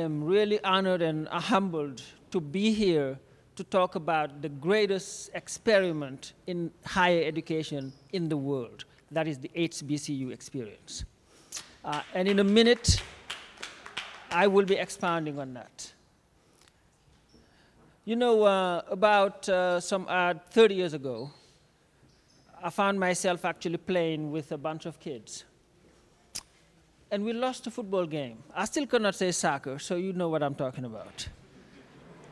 am really honored and humbled to be here to talk about the greatest experiment in higher education in the world. That is the HBCU experience. And in a minute, I will be expounding on that. You know, about 30 years ago, I found myself actually playing with a bunch of kids. And we lost a football game. I still cannot say soccer, so you know what I'm talking about.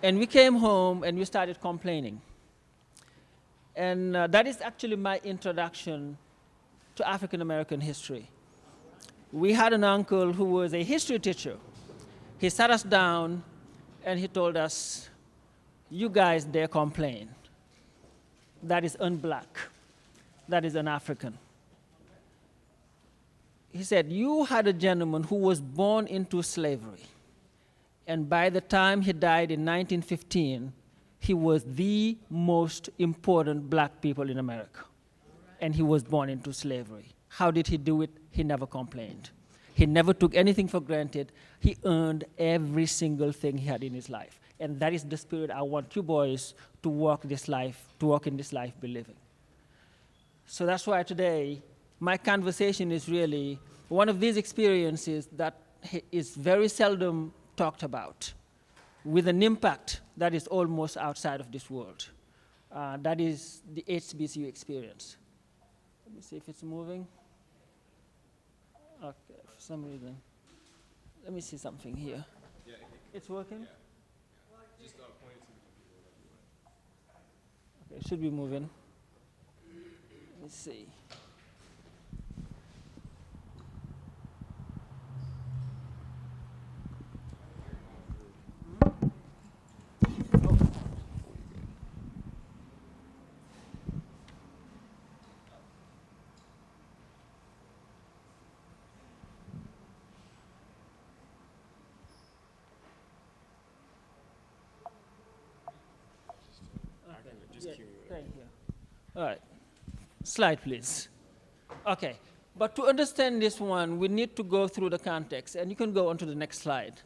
And we came home and we started complaining. And that is actually my introduction to African American history. We had an uncle who was a history teacher. He sat us down and he told us, "You guys dare complain. That is un-black. That is un-African." He said, "You had a gentleman who was born into slavery. And by the time he died in 1915, he was the most important black people in America. And he was born into slavery. How did he do it? He never complained. He never took anything for granted. He earned every single thing he had in his life. And that is the spirit I want you boys to walk in this life believing." So that's why today, my conversation is really one of these experiences that is very seldom talked about, with an impact that is almost outside of this world. That is the HBCU experience. Let me see if it's moving. Okay, for some reason. Let me see something here. Yeah, it's working? Yeah. Just point it to the computer. Okay, it should be moving. Let me see. Thank you. All right. Slide, please. Okay. But to understand this one, we need to go through the context, and you can go on to the next slide,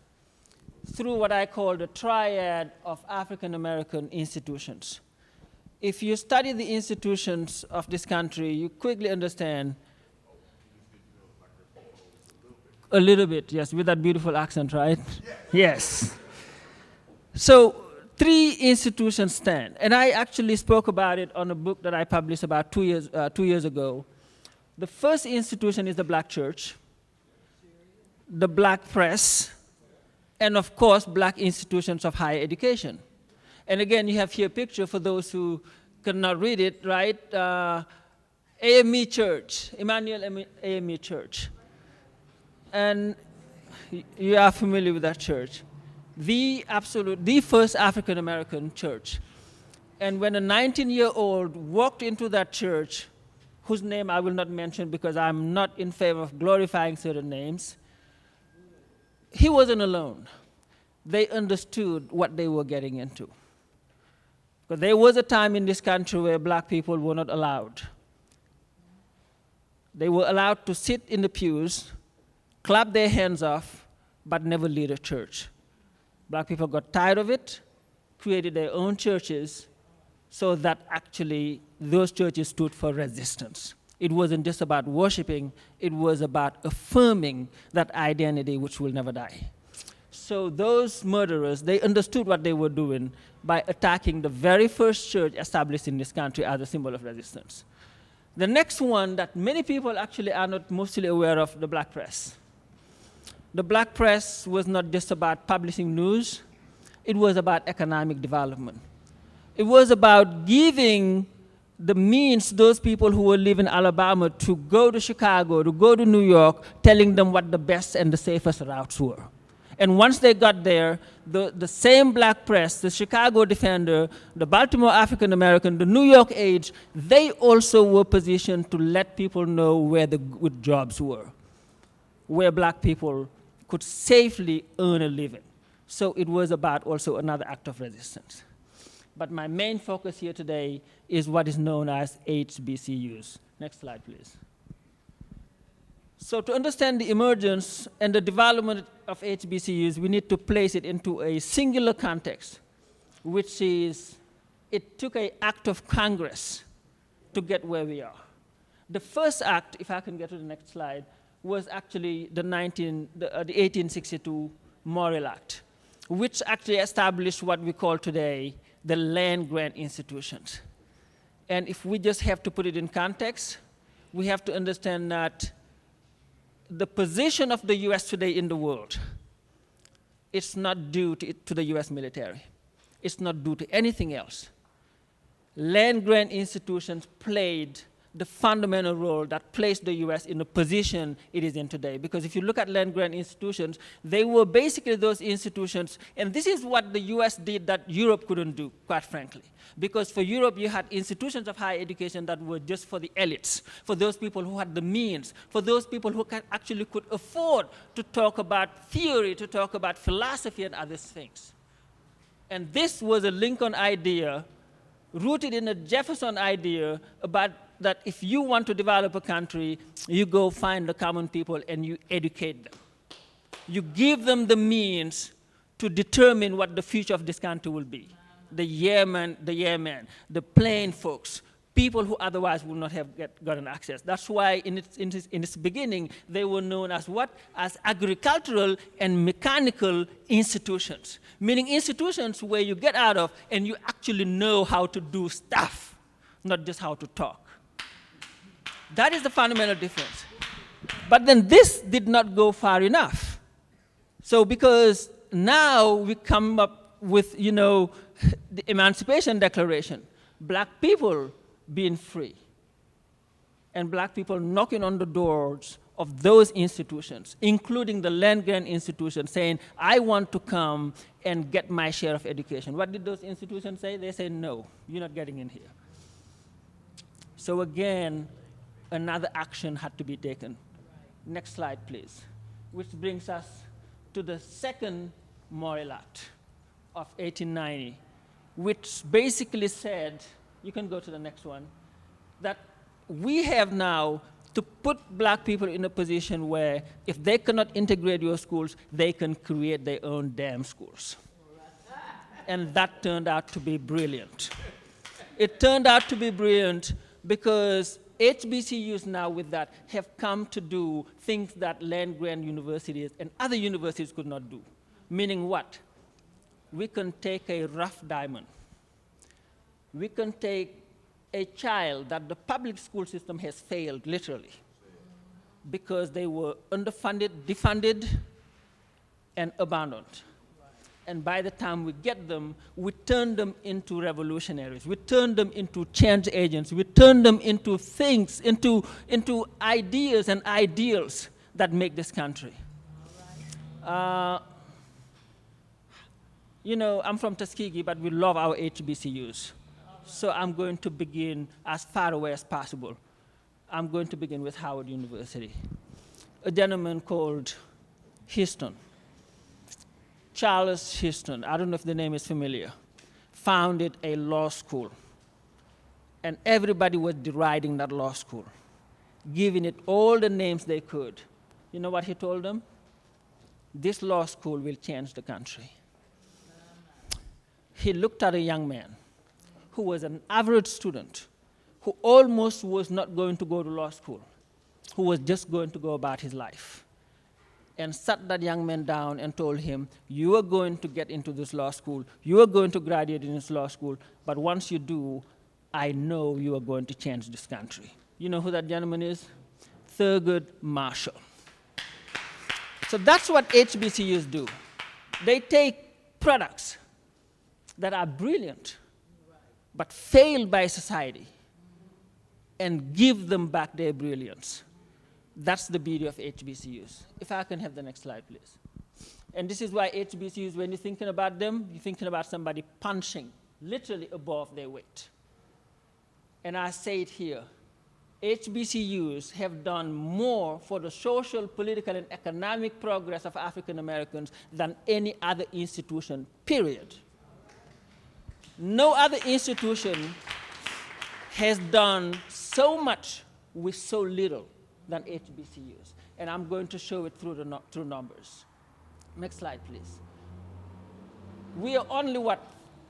through what I call the triad of African American institutions. If you study the institutions of this country, you quickly understand a little bit, yes, with that beautiful accent, right? Yes. So, 3 institutions stand, and I actually spoke about it on a book that I published about 2 years ago. The first institution is the black church, the black press, and of course, black institutions of higher education. And again, you have here a picture for those who cannot read it, right? AME Church, Emmanuel AME Church. And you are familiar with that church. The first African-American church. And when a 19-year-old walked into that church, whose name I will not mention because I'm not in favor of glorifying certain names, he wasn't alone. They understood what they were getting into. Because there was a time in this country where black people were not allowed. They were allowed to sit in the pews, clap their hands off, but never lead a church. Black people got tired of it, created their own churches, so that actually those churches stood for resistance. It wasn't just about worshiping, it was about affirming that identity which will never die. So those murderers, they understood what they were doing by attacking the very first church established in this country as a symbol of resistance. The next one that many people actually are not mostly aware of, the black press. The black press was not just about publishing news, it was about economic development. It was about giving the means to those people who were living in Alabama to go to Chicago, to go to New York, telling them what the best and the safest routes were. And once they got there, the same black press, the Chicago Defender, the Baltimore African American, the New York Age, they also were positioned to let people know where the good jobs were, where black people could safely earn a living. So it was about also another act of resistance. But my main focus here today is what is known as HBCUs. Next slide, please. So to understand the emergence and the development of HBCUs, we need to place it into a singular context, which is it took an act of Congress to get where we are. The first act, if I can get to the next slide, was actually the 1862 Morrill Act, which actually established what we call today the land grant institutions. And if we just have to put it in context, we have to understand that the position of the US today in the world, it's not due to the US military. It's not due to anything else. Land grant institutions played the fundamental role that placed the US in the position it is in today. Because if you look at land grant institutions, they were basically those institutions, and this is what the US did that Europe couldn't do, quite frankly. Because for Europe, you had institutions of higher education that were just for the elites, for those people who had the means, for those people who actually could afford to talk about theory, to talk about philosophy and other things. And this was a Lincoln idea, rooted in a Jefferson idea about that if you want to develop a country, you go find the common people and you educate them. You give them the means to determine what the future of this country will be. The yeomen, the plain folks, people who otherwise would not have gotten access. That's why in its beginning, they were known as what? As agricultural and mechanical institutions, meaning institutions where you get out of and you actually know how to do stuff, not just how to talk. That is the fundamental difference. But then this did not go far enough. So because now we come up with, the Emancipation Declaration, black people being free, and black people knocking on the doors of those institutions, including the land grant institution, saying, I want to come and get my share of education. What did those institutions say? They say, no, you're not getting in here. So again, another action had to be taken. Next slide, please. Which brings us to the second Morrill Act of 1890, which basically said, you can go to the next one, that we have now to put black people in a position where if they cannot integrate your schools, they can create their own damn schools. And that turned out to be brilliant. It turned out to be brilliant because HBCUs now with that have come to do things that land-grant universities and other universities could not do. Meaning what? We can take a rough diamond. We can take a child that the public school system has failed, literally, because they were underfunded, defunded, and abandoned. And by the time we get them, we turn them into revolutionaries. We turn them into change agents. We turn them into things, into ideas and ideals that make this country. I'm from Tuskegee, but we love our HBCUs. So I'm going to begin as far away as possible. I'm going to begin with Howard University. A gentleman called Houston, Charles Houston, I don't know if the name is familiar, founded a law school. And everybody was deriding that law school, giving it all the names they could. You know what he told them? This law school will change the country. He looked at a young man who was an average student, who almost was not going to go to law school, who was just going to go about his life, and sat that young man down and told him, you are going to get into this law school, you are going to graduate in this law school, but once you do, I know you are going to change this country. You know who that gentleman is? Thurgood Marshall. So that's what HBCUs do. They take products that are brilliant, but failed by society, and give them back their brilliance. That's the beauty of HBCUs. If I can have the next slide, please. And this is why HBCUs, when you're thinking about them, you're thinking about somebody punching literally above their weight. And I say it here, HBCUs have done more for the social, political, and economic progress of African Americans than any other institution, period. No other institution has done so much with so little. than HBCUs. And I'm going to show it through numbers. Next slide, please. We are only,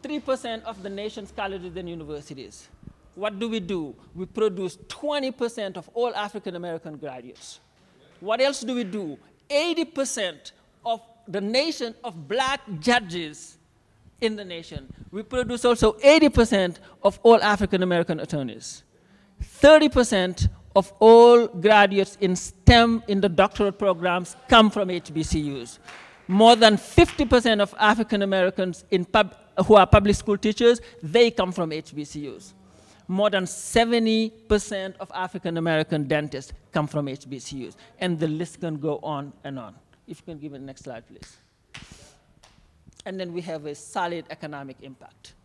3% of the nation's colleges and universities. What do? We produce 20% of all African-American graduates. What else do we do? 80% of the nation of black judges in the nation. We produce also 80% of all African-American attorneys. 30% of all graduates in STEM in the doctoral programs come from HBCUs. More than 50% of African-Americans who are public school teachers, they come from HBCUs. More than 70% of African-American dentists come from HBCUs. And the list can go on and on. If you can give me the next slide, please. And then we have a solid economic impact.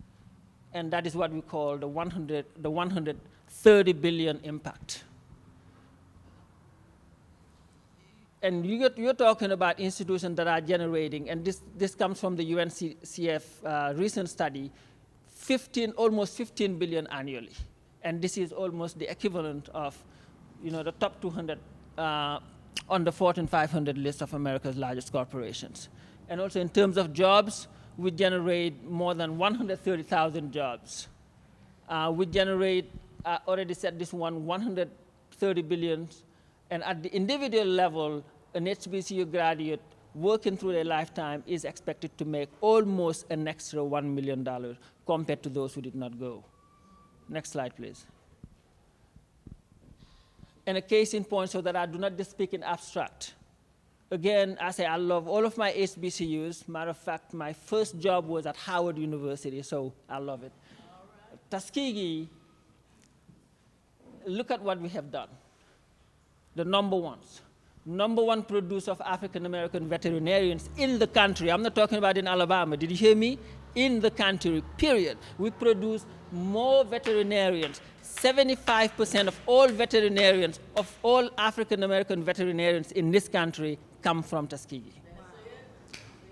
And that is what we call the 130 billion impact. And you're talking about institutions that are generating, and this comes from the UNCF recent study, almost 15 billion annually. And this is almost the equivalent of the top 200 on the Fortune 500 list of America's largest corporations. And also in terms of jobs, we generate more than 130,000 jobs. We generate, already said this one, 130 billion. And at the individual level, an HBCU graduate working through their lifetime is expected to make almost an extra $1 million compared to those who did not go. Next slide, please. And a case in point so that I do not just speak in abstract. Again, I say I love all of my HBCUs. Matter of fact, my first job was at Howard University, so I love it. Right. Tuskegee, look at what we have done. The number one producer of African-American veterinarians in the country. I'm not talking about in Alabama. Did you hear me? In the country, period. We produce more veterinarians. 75% of all veterinarians, of all African-American veterinarians in this country come from Tuskegee.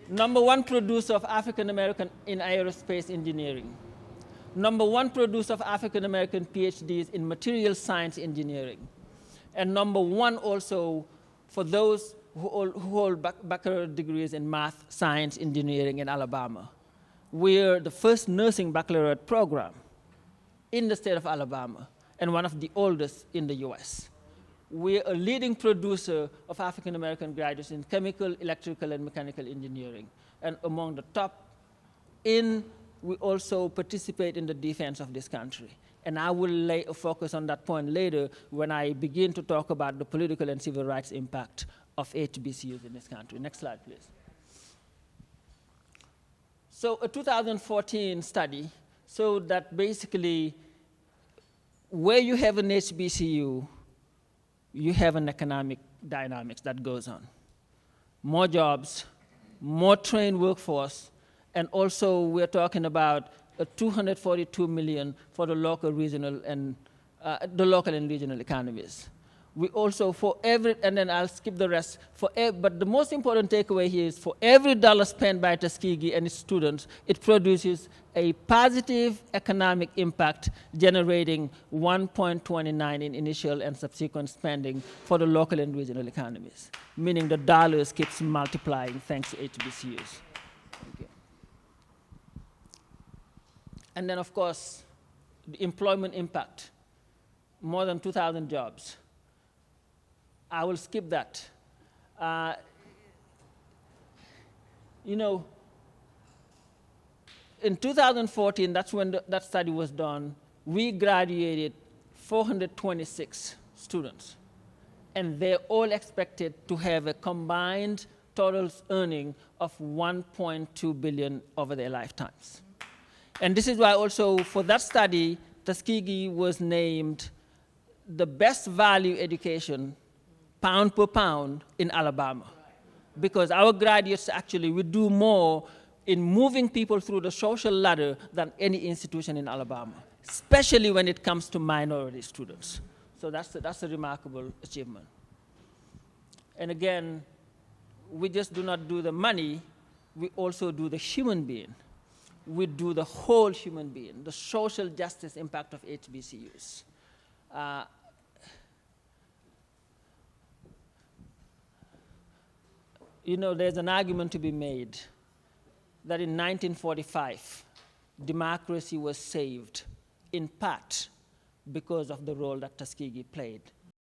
Number one producer of African-American in aerospace engineering. Number one producer of African-American PhDs in material science engineering. And number one also for those who hold baccalaureate degrees in math, science, engineering in Alabama. We're the first nursing baccalaureate program in the state of Alabama and one of the oldest in the US. We're a leading producer of African-American graduates in chemical, electrical, and mechanical engineering. And among the top we also participate in the defense of this country. And I will lay a focus on that point later when I begin to talk about the political and civil rights impact of HBCUs in this country. Next slide, please. So a 2014 study showed that basically where you have an HBCU, you have an economic dynamics that goes on. More jobs, more trained workforce, and also we're talking about $242 million for the local, regional, and local and regional economies. We also, and then I'll skip the rest, but the most important takeaway here is for every dollar spent by Tuskegee and its students, it produces a positive economic impact generating 1.29 in initial and subsequent spending for the local and regional economies, meaning the dollars keeps multiplying thanks to HBCUs. And then, of course, the employment impact, more than 2,000 jobs. I will skip that. In 2014, that's when that study was done, we graduated 426 students. And they're all expected to have a combined total earning of $1.2 billion over their lifetimes. And this is why also for that study, Tuskegee was named the best value education, pound per pound, in Alabama. Because our graduates actually, we do more in moving people through the social ladder than any institution in Alabama, especially when it comes to minority students. So that's a remarkable achievement. And again, we just do not do the money, we also do the human being. We do the whole human being, the social justice impact of HBCUs. there's an argument to be made that in 1945, democracy was saved in part because of the role that Tuskegee played.